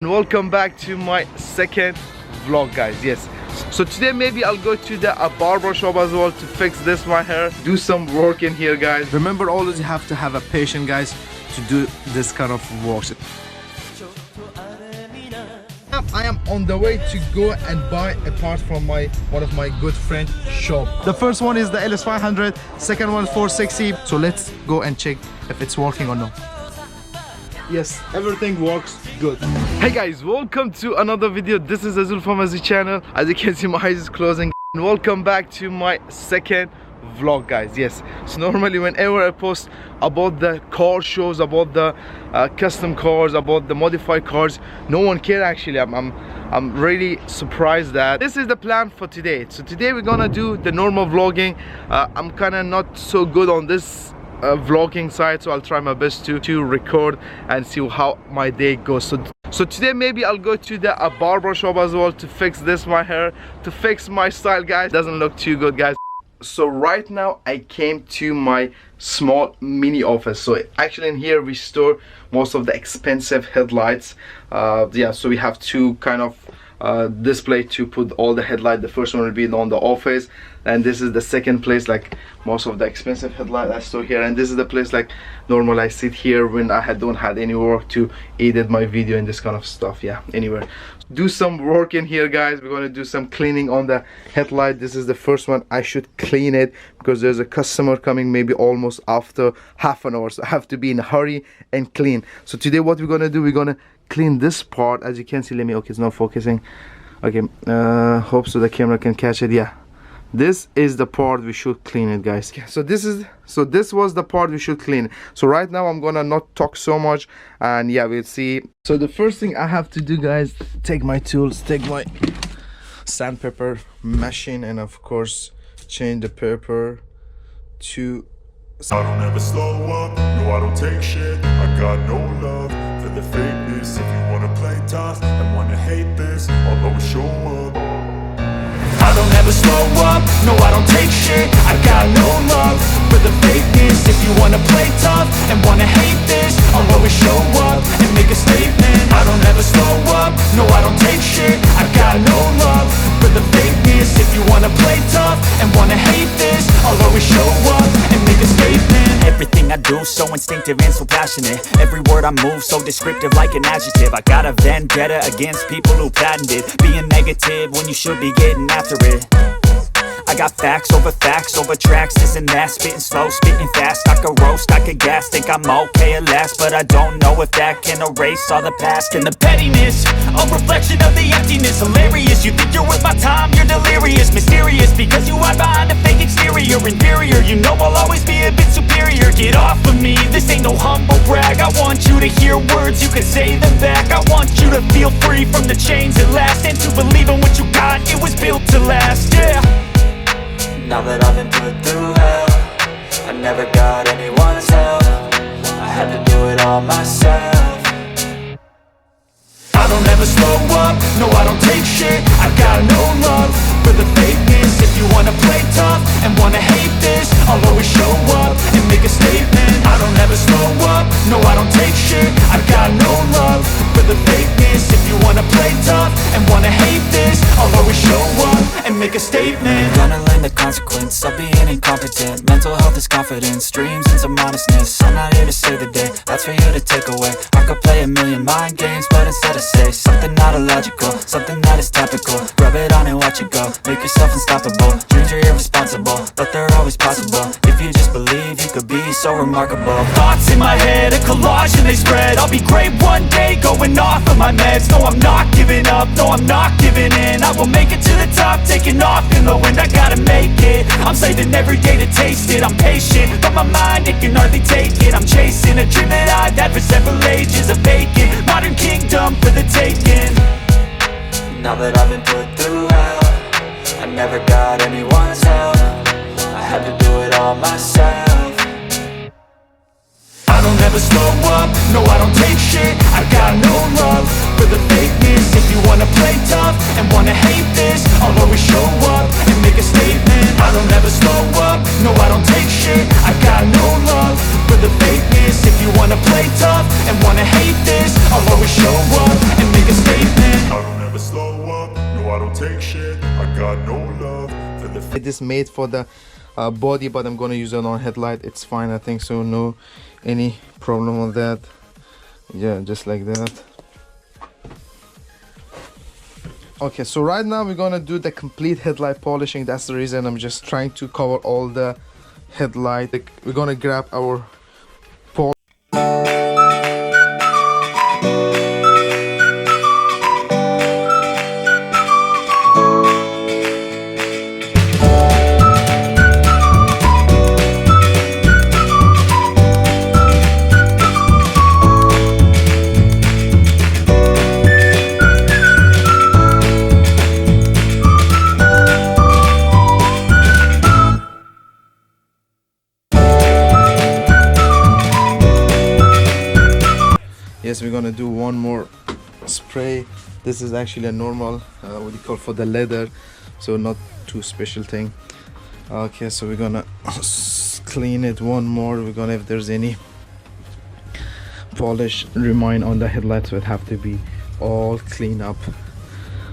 Welcome back to my second vlog, guys. Yes, so today maybe I'll go to the barber shop as well to fix this my hair, do some work in here, guys. Remember, always you have to have a patient, guys, to do this kind of work. I am on the way to go and buy a part from one of my good friend shop. The first one is the LS500, second one 460. So let's go and check if it's working or not. Yes, everything works good. Hey guys, welcome to another video. This is AzooL from AzooL channel. As you can see, my eyes is closing. And welcome back to my second vlog, guys. Yes, so normally whenever I post about the car shows, about the custom cars, about the modified cars, no one cares. Actually, I'm really surprised that this is the plan for today. So today we're gonna do the normal vlogging. I'm kind of not so good on this vlogging side, so I'll try my best to record and see how my day goes. So today maybe I'll go to the barber shop as well to fix this my hair, to fix my style, guys. Doesn't look too good, guys. So right now I came to my small mini office. So actually in here we store most of the expensive headlights. Yeah, so we have two kind of display to put all the headlight. The first one will be on the office, and this is the second place, like most of the expensive headlight I store here. And this is the place like normal I sit here when I don't have any work to edit my video and this kind of stuff. Yeah, anyway, do some work in here, guys. We're gonna do some cleaning on the headlight. This is the first one. I should clean it because there's a customer coming maybe almost after half an hour, so I have to be in a hurry and clean. So today what we're gonna do, we're gonna clean this part. As you can see, let me, okay, it's not focusing. Okay, hope so the camera can catch it. Yeah, this is the part we should clean it, guys. So this was the part we should clean. So right now I'm gonna not talk so much, and yeah, we'll see. So the first thing I have to do, guys, take my tools, take my sandpaper machine, and of course change the paper to I don't ever slow up, no I don't take shit. I got no love for the fakeness. If you wanna play tough and wanna hate this, I'll always show up. I don't ever slow up, no I don't take shit. I got no love for the fakeness. If you wanna play tough and wanna hate this, I'll always show up and make a statement. I don't ever slow up, no I don't take shit. I got no love for the fakeness. If you wanna play tough and wanna hate this, I'll always show up and make a statement. Everything I do so instinctive and so passionate. Every word I move so descriptive like an adjective. I got a vendetta against people who patented being negative when you should be getting after it. I got facts over tracks, this and that. Spitting slow, spitting fast. I could roast, I could gas. Think I'm okay at last, but I don't know if that can erase all the past. And the pettiness, a reflection of the emptiness. Hilarious, you think you're worth my time, you're delirious. Mysterious, because you hide behind a fake exterior. Inferior, you know I'll always be a bit superior. Get off of me, this ain't no humble brag. I want you to hear words, you can say them back. I want you to feel free from the chains at last, and to believe in what you got, it was built to last, yeah. Now that I've been put through hell, I never got anyone's help. I had to do it all myself. I don't ever slow up, no I don't take shit. I got no love for the fakeness. If you wanna play tough and wanna hate this, I'll always show up and make a statement. I don't ever slow up, no I don't take shit. I got no love for the fakeness. If you wanna play tough and wanna hate this, I'll always show up and make a statement. Gonna learn the consequence of being incompetent. Mental health is confidence, dreams and some modestness. I'm not here to save the day, that's for you to take away. I could play a million mind games, but instead I say something not illogical, something that is topical. Rub it on and watch it go, make yourself unstoppable. Dreams are irresponsible, but they're always possible. If you just believe, you could be so remarkable. Thoughts in my head, a collage and they spread. I'll be great one day, going off of my meds. No, I'm not giving up, no, I'm not giving in. I will make it to the top, taking off in the wind. I gotta make it, I'm saving every day to taste it. I'm patient, but my mind, it can hardly take it. I'm chasing a dream that I've had for several ages. A vacant, modern kingdom for the taking. Now that I've been put through hell, I never got anyone's help. I had to do it all myself. I don't ever slow up, no I don't take shit. I got no love for the fakeness. If you wanna play tough and wanna hate this, I'll always show up and make a statement. I don't ever slow up, no I don't take shit. I got no love for the fakeness. If you wanna play tough and wanna hate this, I'll always show up and make a statement. take shit. I got no love for the It is made for the body, but I'm gonna use it on headlight. It's fine, I think so. No any problem with that. Yeah, just like that. Okay, so right now we're gonna do the complete headlight polishing. That's the reason I'm just trying to cover all the headlight. We're gonna grab our yes, we're gonna do one more spray. This is actually a normal what do you call, for the leather, so not too special thing. Okay, so we're gonna clean it one more. We're gonna, if there's any polish remain on the headlights, so it have to be all clean up.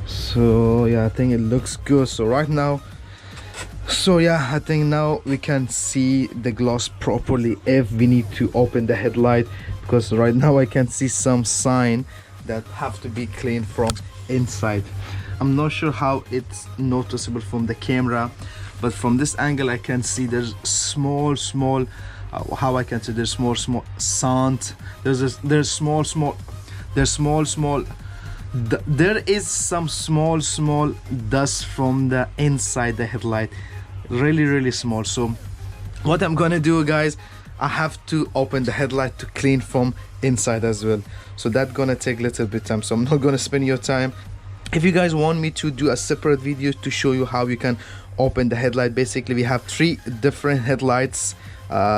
So yeah, I think it looks good. So right now, so yeah, I think now we can see the glass properly if we need to open the headlight, because right now I can see some sign that have to be cleaned from inside. I'm not sure how it's noticeable from the camera, but from this angle I can see there's small how I can say there's small sand. There is some small dust from the inside the headlight, really small. So what I'm gonna do, guys, I have to open the headlight to clean from inside as well, so that's gonna take a little bit time, so I'm not gonna spend your time. If you guys want me to do a separate video to show you how you can open the headlight, basically we have 3 different headlights,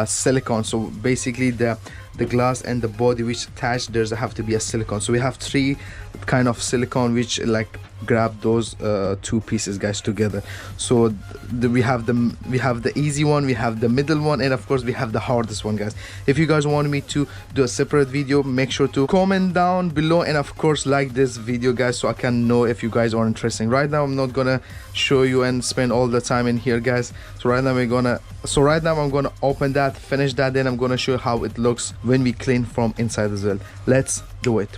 silicone. So basically the glass and the body which attached, there's have to be a silicone. So we have 3 kind of silicone which like grab those 2 pieces, guys, together. So we have the easy one, we have the middle one, and of course we have the hardest one, guys. If you guys want me to do a separate video, make sure to comment down below, and of course like this video, guys, so I can know if you guys are interested. Right now I'm not gonna show you and spend all the time in here, guys. So right now I'm gonna open that, finish that, then I'm gonna show you how it looks when we clean from inside as well. Let's do it.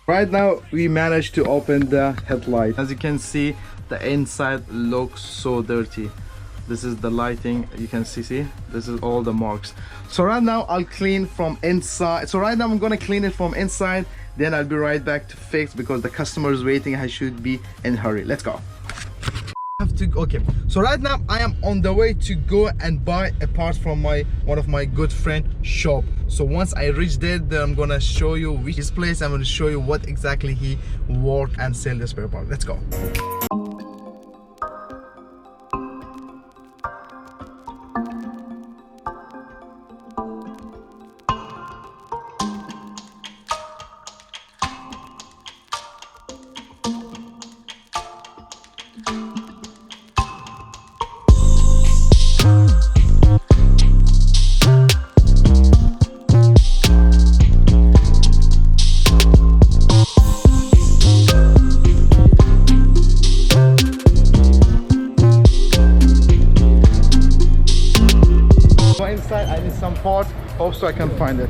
Right now we managed to open the headlight. As you can see, the inside looks so dirty. This is the lighting, you can see this is all the marks. So right now I'll clean from inside. So right now I'm gonna clean it from inside, then I'll be right back to fix, because the customer is waiting. I should be in a hurry. Let's go. Okay, so right now I am on the way to go and buy a part from one of my good friend shop. So once I reach there, then I'm gonna show you his place. I'm gonna show you what exactly he work and sell the spare part. Let's go. I need some parts, hope so I can find it.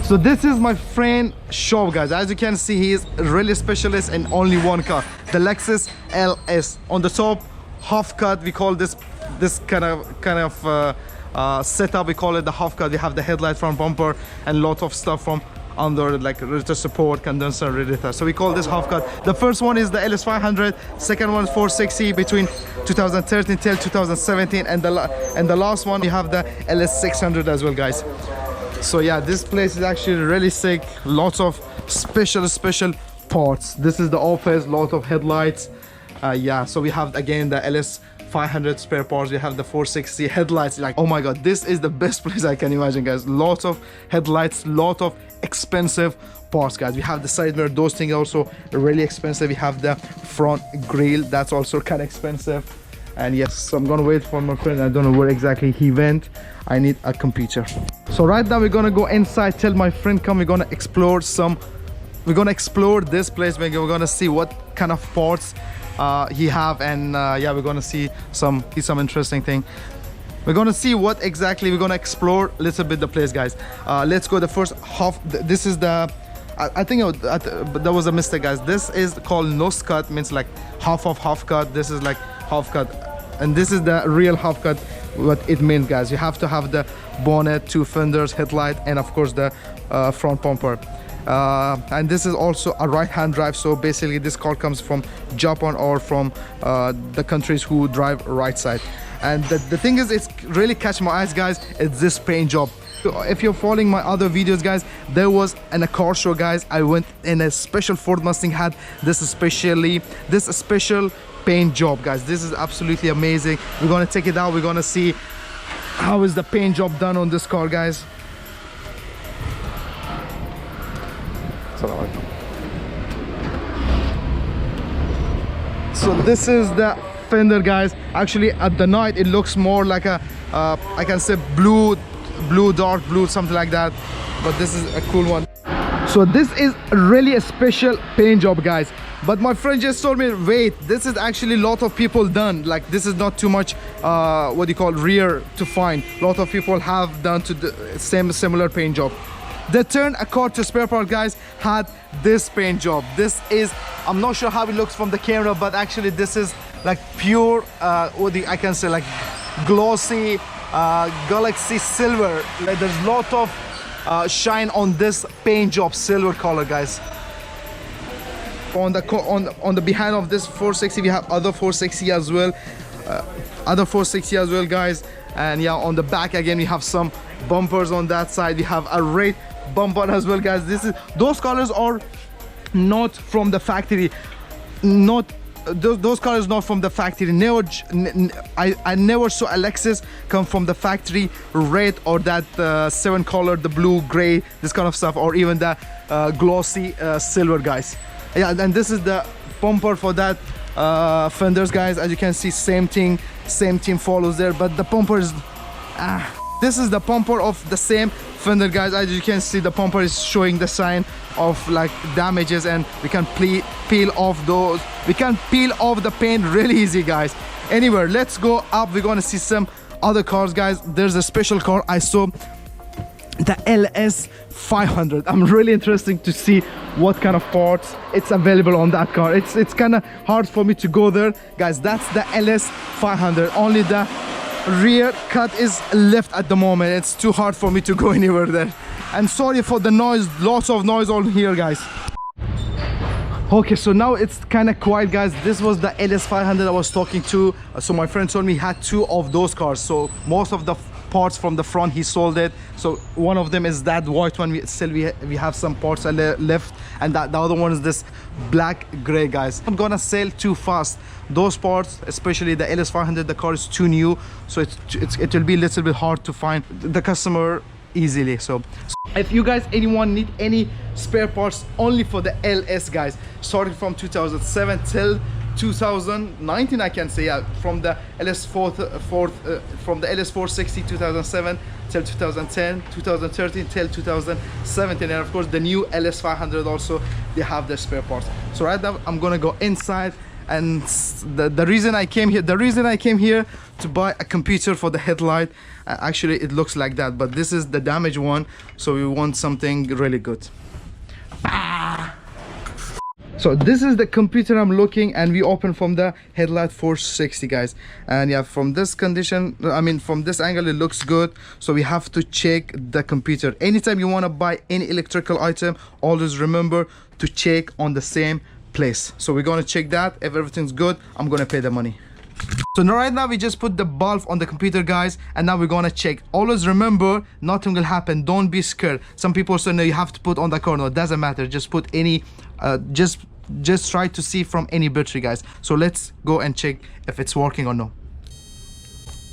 So this is my friend shop, guys. As you can see, he is really specialist in only one car, the Lexus LS. On the top, half cut, we call this kind of setup, we call it the half cut. We have the headlight, front bumper, and lot of stuff from under, like radiator support, condenser, radiator. So we call this half cut. The first one is the LS500, second one is 460 between 2013 till 2017, and the last one we have the LS600 as well, guys. So yeah, this place is actually really sick. Lots of special parts. This is the office, lot of headlights. Yeah, so we have again the LS500 spare parts. We have the 460 headlights. Like, oh my god, this is the best place I can imagine, guys. Lots of headlights, lot of expensive parts, guys. We have the side mirror, those things also really expensive. We have the front grille, that's also kind of expensive. And yes, so I'm gonna wait for my friend. I don't know where exactly he went. I need a computer. So right now we're gonna go inside, tell my friend come. We're gonna explore some we're gonna explore this place. We're gonna see what kind of parts he have, and yeah, we're gonna see some interesting thing. We're gonna see what exactly we're gonna explore a little bit the place, guys. Let's go the first half. This is the I think that was a mistake, guys. This is called nose cut, means like half of half cut. This is like half cut, and this is the real half cut. What it means, guys, you have to have the bonnet, 2 fenders, headlight, and of course the front bumper. And this is also a right-hand drive, so basically this car comes from Japan or from the countries who drive right side. And the thing is, it's really catch my eyes, guys, it's this paint job. If you're following my other videos, guys, there was in a car show, guys, I went in a special Ford Mustang had this special paint job, guys. This is absolutely amazing. We're gonna take it out. We're gonna see how is the paint job done on this car, guys. So this is the fender, guys. Actually at the night it looks more like a I can say blue, dark blue, something like that, but this is a cool one. So this is really a special paint job, guys. But my friend just told me, wait, this is actually a lot of people done. Like, this is not too much what do you call rare to find. A lot of people have done to the similar paint job. The turn a car to spare part, guys, had this paint job. This is, I'm not sure how it looks from the camera, but actually this is like pure I can say like glossy Galaxy silver. Like, there's a lot of shine on this paint job, silver color, guys. On the behind of this 460 we have other 460 as well, guys. And yeah, on the back again we have some bumpers. On that side we have a red bumper as well, guys. Those colors are not from the factory, those colors not from the factory. I never saw a Lexus come from the factory red, or that 7 color, the blue, gray, this kind of stuff, or even the glossy silver, guys. Yeah, and this is the bumper for that fenders, guys. As you can see, same thing follows there, but the bumper is this is the bumper of the same fender, guys. As you can see, the bumper is showing the sign of like damages, and we can peel off those. We can peel off the paint really easy, guys. Anyway, let's go up. We're gonna see some other cars, guys. There's a special car I saw, the LS 500. I'm really interested to see what kind of parts it's available on that car. It's kind of hard for me to go there, guys. That's the LS 500. Only the rear cut is left at the moment. It's too hard for me to go anywhere there. And sorry for the noise, lots of noise on here, guys. Okay, so now it's kind of quiet, guys. This was the LS 500 I was talking to. So my friend told me he had 2 of those cars, so most of the parts from the front he sold it. So one of them is that white one. We have some parts left, and the other one is this black gray, guys. I'm gonna sell too fast those parts, especially the LS 500. The car is too new, so it will be a little bit hard to find the customer easily. So if you guys anyone need any spare parts only for the LS, guys, starting from 2007 till 2019, I can say, yeah, from the LS from the LS 460 2007 till 2010, 2013 till 2017, and of course the new LS 500 also, they have the spare parts. So right now I'm gonna go inside, and the reason I came here to buy a computer for the headlight. Actually it looks like that, but this is the damaged one, so we want something really good. So this is the computer I'm looking, and we open from the headlight 460, guys. And yeah, from this condition, I mean from this angle, it looks good. So we have to check the computer. Anytime you want to buy any electrical item, always remember to check on the same place. So we're gonna check that. If everything's good, I'm gonna pay the money. So now right now we just put the bulb on the computer, guys, and now we're gonna check. Always remember, nothing will happen. Don't be scared. Some people say no, you have to put on the car. No, it doesn't matter. Just put any just try to see from any battery, guys. So let's go and check if it's working or no.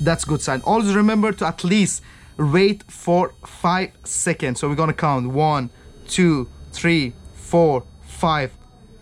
That's good sign. Always remember to at least wait for 5 seconds. So we're gonna count 1, 2, 3, 4, 5.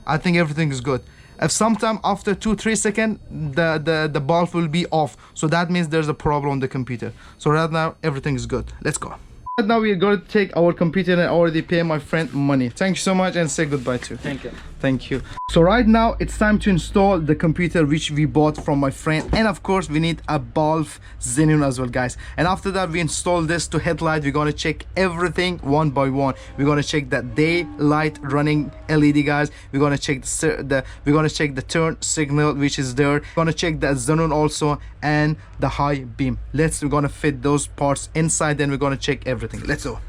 I think everything is good. If sometime after 2-3 seconds the bulb will be off, so that means there's a problem on the computer. So right now everything is good. Let's go. Right now we're going to take our computer and already pay my friend money. Thank you so much and say goodbye too. Thank you. Thank you. So right now it's time to install the computer which we bought from my friend, and of course we need a bulb xenon as well, guys. And after that we install this to headlight. We're gonna check everything one by one. We're gonna check the daylight running LED, guys. We're gonna check the turn signal which is there. We're gonna check the xenon also and the high beam. We're gonna fit those parts inside, then we're gonna check everything. Let's go.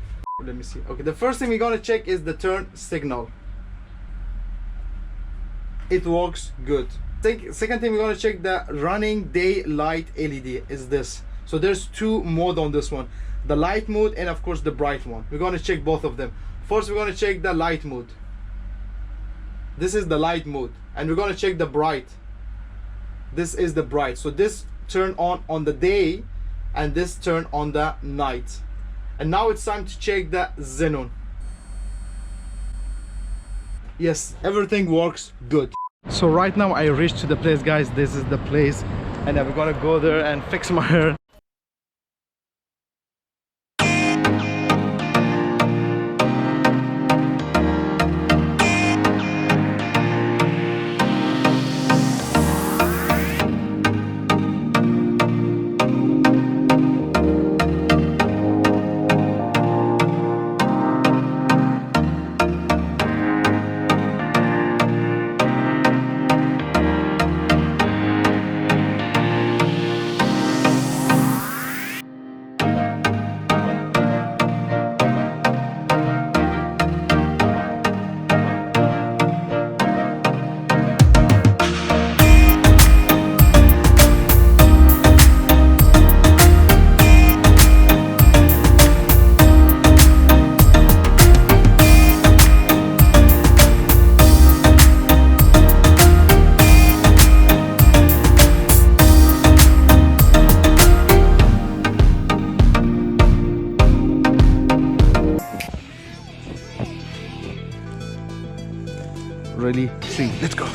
Let me see. Okay, the first thing we're gonna check is the turn signal. It works good. Second thing we're gonna check the running daylight LED is this. So there's two mode on this one, the light mode and of course the bright one. We're gonna check both of them. First we're gonna check the light mode. This is the light mode, and we're gonna check the bright. This is the bright. So this turn on the day and this turn on the night. And now it's time to check the xenon. Yes, everything works good. So right now I reached to the place, guys. This is the place, and we're gonna go there and fix my hair. Really? See, let's go.